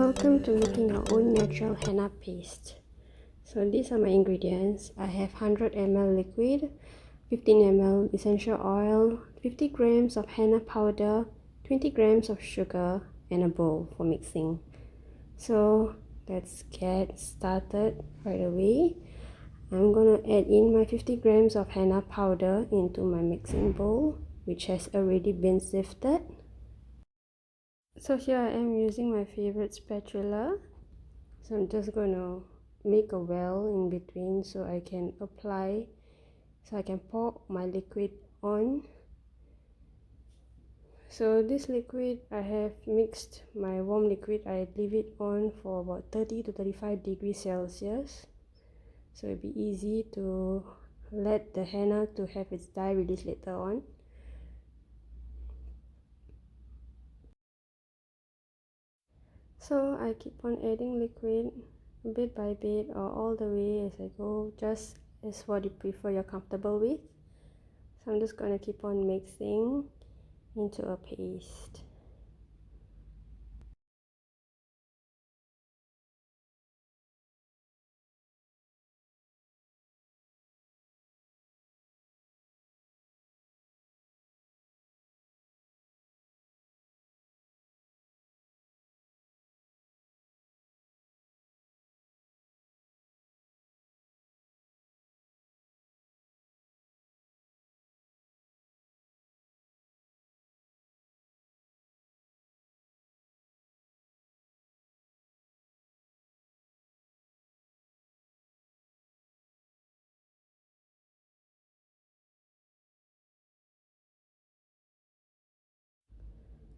Welcome to making your own natural henna paste. So these are my ingredients. I have 100 ml liquid, 15 ml essential oil, 50 grams of henna powder, 20 grams of sugar, and a bowl for mixing. So let's get started right away. I'm going to add in my 50 grams of henna powder into my mixing bowl, which has already been sifted. So here I am using my favorite spatula. So I'm just going to make a well in between so I can pour my liquid on. So this liquid, I have mixed my warm liquid. I leave it on for about 30 to 35 degrees Celsius. So it'll be easy to let the henna to have its dye release later on. So I keep on adding liquid bit by bit or all the way as I go, just as what you prefer, you're comfortable with. So I'm just going to keep on mixing into a paste.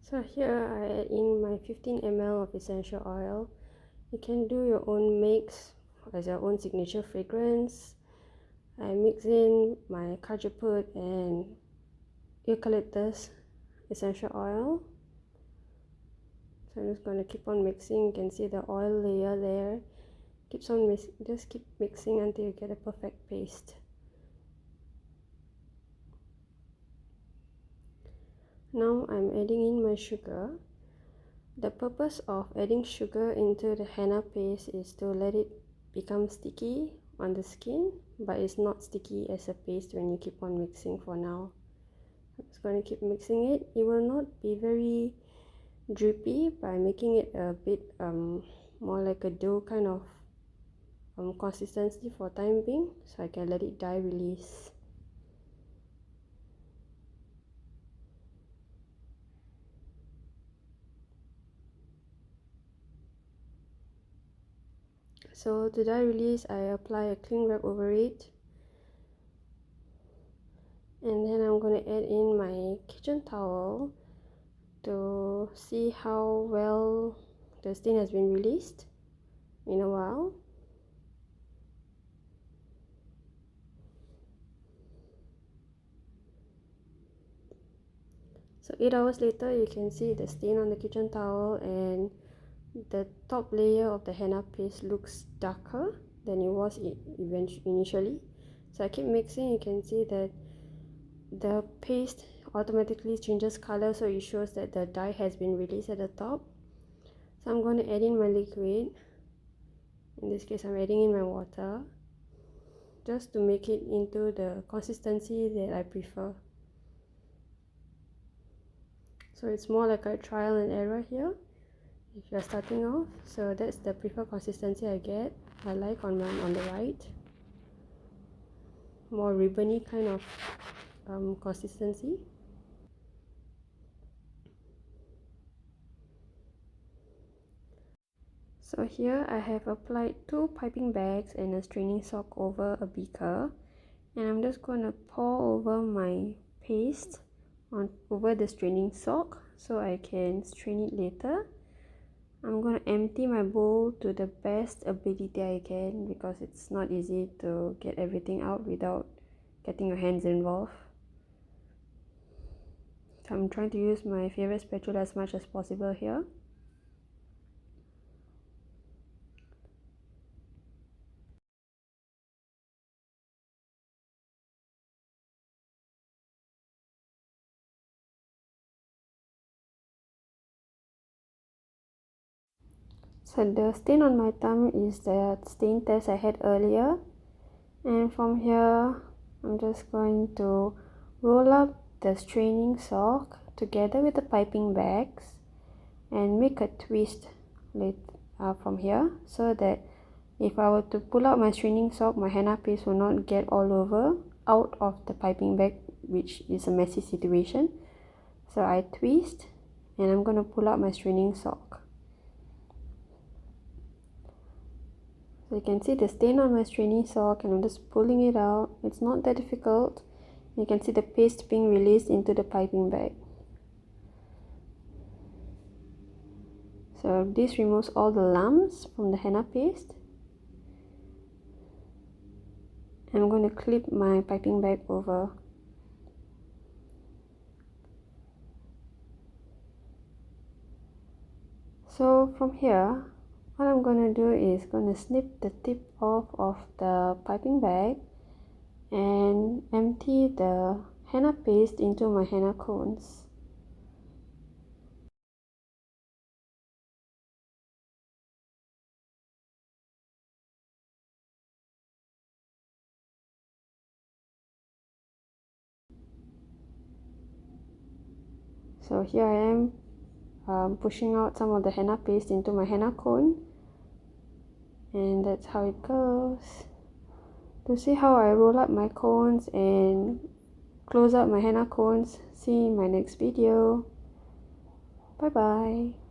So here I add in my 15 ml of essential oil. You can do your own mix as your own signature fragrance. I mix in my cajeput and eucalyptus essential oil. So I'm just going to keep on mixing. You can see the oil layer there. Just keep mixing until you get a perfect paste. Now I'm adding in my sugar. The purpose of adding sugar into the henna paste is to let it become sticky on the skin, but it's not sticky as a paste when you keep on mixing for now. I'm just going to keep mixing it. It will not be very drippy by making it a bit more like a dough kind of consistency for time being, so I can let it dye release. So to dye release, I apply a cling wrap over it, and then I'm going to add in my kitchen towel to see how well the stain has been released in a while. So 8 hours later, you can see the stain on the kitchen towel, and the top layer of the henna paste looks darker than it was initially. So I keep mixing. You can see that the paste automatically changes color, so it shows that the dye has been released at the top. So I'm going to add in my liquid. In this case, I'm adding in my water just to make it into the consistency that I prefer. So it's more like a trial and error here if you're starting off. So that's the preferred consistency I get. I like on the right, more ribbony kind of consistency. So here I have applied 2 piping bags and a straining sock over a beaker, and I'm just going to pour over my paste over the straining sock so I can strain it later. I'm going to empty my bowl to the best ability I can because it's not easy to get everything out without getting your hands involved. So I'm trying to use my favorite spatula as much as possible here. So the stain on my thumb is the stain test I had earlier, and from here I'm just going to roll up the straining sock together with the piping bags and make a twist from here, so that if I were to pull out my straining sock, my henna paste will not get all over out of the piping bag, which is a messy situation. So I twist and I'm going to pull out my straining sock. So you can see the stain on my straining sock, and I'm just pulling it out. It's not that difficult. You can see the paste being released into the piping bag. So this removes all the lumps from the henna paste. And I'm going to clip my piping bag over. So from here, what I'm going to do is going to snip the tip off of the piping bag and empty the henna paste into my henna cones. So here I am pushing out some of the henna paste into my henna cone, and that's how it goes. To see how I roll up my cones and close up my henna cones, see my next video. Bye bye.